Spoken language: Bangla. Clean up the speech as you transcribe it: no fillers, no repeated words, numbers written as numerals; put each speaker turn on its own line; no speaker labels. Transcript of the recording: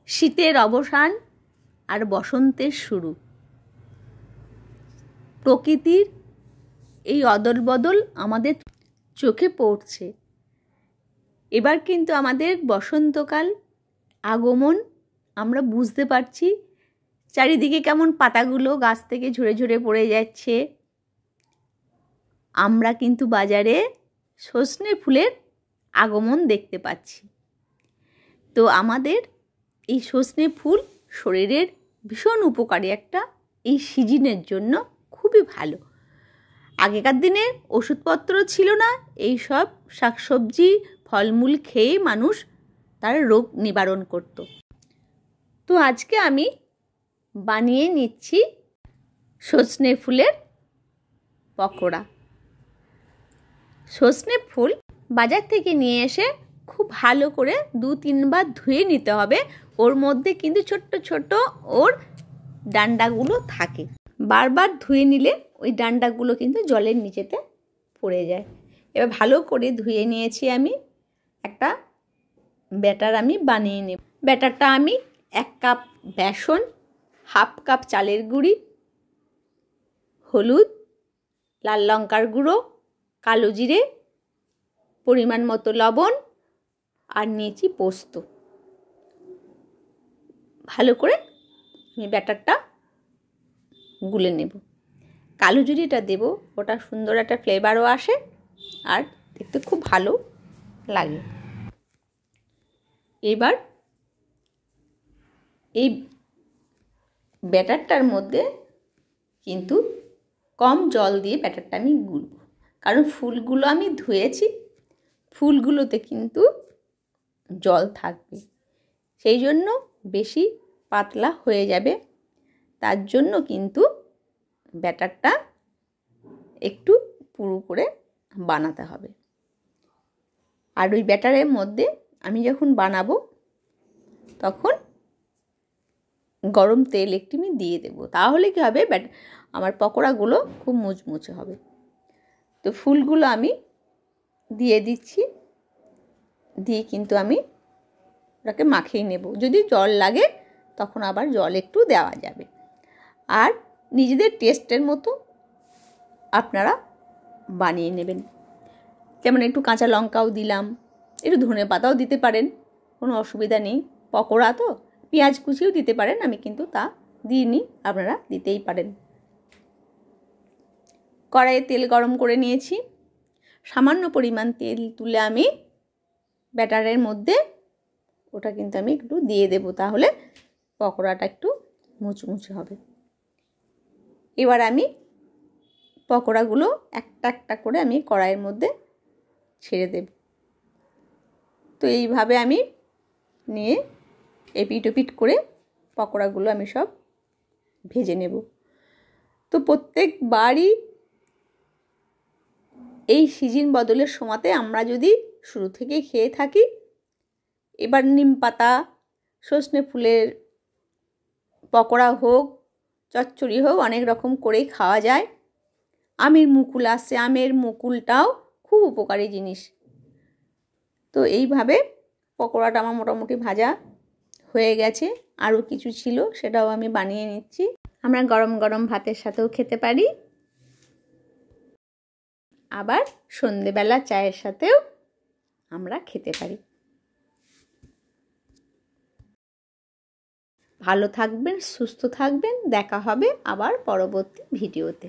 শীতের অবসান আর বসন্তের শুরু। প্রকৃতির এই অদল বদল আমাদের চোখে পড়ছে। এবার কিন্তু আমাদের বসন্তকাল আগমন আমরা বুঝতে পারছি। চারিদিকে কেমন পাতাগুলো গাছ থেকে ঝরে ঝরে পড়ে যাচ্ছে। আমরা কিন্তু বাজারে সজনে ফুলের আগমন দেখতে পাচ্ছি। তো আমাদের এই সজনে ফুল শরীরের ভীষণ উপকারী একটা এই সিজনের জন্য খুবই ভালো। আগেকার দিনে ওষুধপত্র ছিল না, এই সব শাকসবজি ফলমূল খেয়ে মানুষ তার রোগ নিবারণ করত। তো আজকে আমি বানিয়ে নিচ্ছি সজনে ফুলের পকোড়া। সজনে ফুল বাজার থেকে নিয়ে এসে খুব ভালো করে 2-3 বার ধুয়ে নিতে হবে। ওর মধ্যে কিন্তু ছোট্ট ছোট্ট ওর ডান্ডাগুলো থাকে। বারবার ধুয়ে নিলে ওই ডান্ডাগুলো কিন্তু জলের নিচেতে পড়ে যায়। এবার ভালো করে ধুয়ে নিয়েছি। আমি একটা ব্যাটার আমি বানিয়ে নেব। ব্যাটারটা আমি 1 কাপ বেসন, 1/2 কাপ চালের গুঁড়ি, হলুদ, লাল লঙ্কার গুঁড়ো, কালো জিরে, পরিমাণ মতো লবণ আর নিয়েছি পোস্ত। ভালো করে আমি ব্যাটারটা গুলে নেব। কালো জিরেটা দেব, ওটা সুন্দর একটা ফ্লেভারও আসে আর দেখতে খুব ভালো লাগে। এবার এই ব্যাটারটার মধ্যে কিন্তু কম জল দিয়ে ব্যাটারটা আমি গুলব, কারণ ফুলগুলো আমি ধুয়েছি, ফুলগুলোতে কিন্তু জল থাকবে, সেই জন্য বেশি পাতলা হয়ে যাবে। তার জন্য কিন্তু ব্যাটারটা একটু পুরু করে বানাতে হবে। আর ওই ব্যাটারের মধ্যে আমি যখন বানাবো তখন গরম তেল একটু আমি দিয়ে দেবো, তাহলে কী হবে, আমার পকোড়াগুলো খুব মুচমুচে হবে। তো ফুলগুলো আমি দিয়ে দিচ্ছি, দিয়ে কিন্তু আমি ওটাকে মাখিয়ে নেব। যদি জল লাগে তখন আবার জল একটু দেওয়া যাবে। আর নিজেদের টেস্টের মতো আপনারা বানিয়ে নেবেন। যেমন একটু কাঁচা লঙ্কাও দিলাম, একটু ধনে পাতাও দিতে পারেন, কোনো অসুবিধা নেই। পকোড়া তো পেঁয়াজ কুচিও দিতে পারেন, আমি কিন্তু তা দিইনি, আপনারা দিতেই পারেন। কড়াইয়ে তেল গরম করে নিয়েছি। সামান্য পরিমাণ তেল তুলে আমি ব্যাটারের মধ্যে ওটা কিন্তু আমি একটু দিয়ে দেব, তাহলে পকোড়াটা একটু মুচমুচে হবে। এবার আমি পকোড়াগুলো একটা একটা করে আমি কড়াইয়ের মধ্যে ছেড়ে দেব। তো এইভাবে আমি নিয়ে এপিট ওপিট করে পকোড়াগুলো আমি সব ভেজে নেব। তো প্রত্যেকবারই এই সিজন বদলের সময়তে আমরা যদি শুরু থেকে খেয়ে থাকি, এবার নিম পাতা, সজনে ফুলের পকোড়া হোক, চচ্চড়ি হোক, অনেক রকম করেই খাওয়া যায়। আমের মুকুল আসছে, আমের মুকুলটাও খুব উপকারী জিনিস। তো এইভাবে পকোড়াটা আমার মোটামুটি ভাজা হয়ে গেছে। আরও কিছু ছিল, সেটাও আমি বানিয়ে নিচ্ছি। আমরা গরম গরম ভাতের সাথেও খেতে পারি, আবার সন্ধেবেলা চায়ের সাথেও আমরা খেতে পারি। ভালো থাকবেন, সুস্থ থাকবেন। দেখা হবে আবার পরবর্তী ভিডিওতে।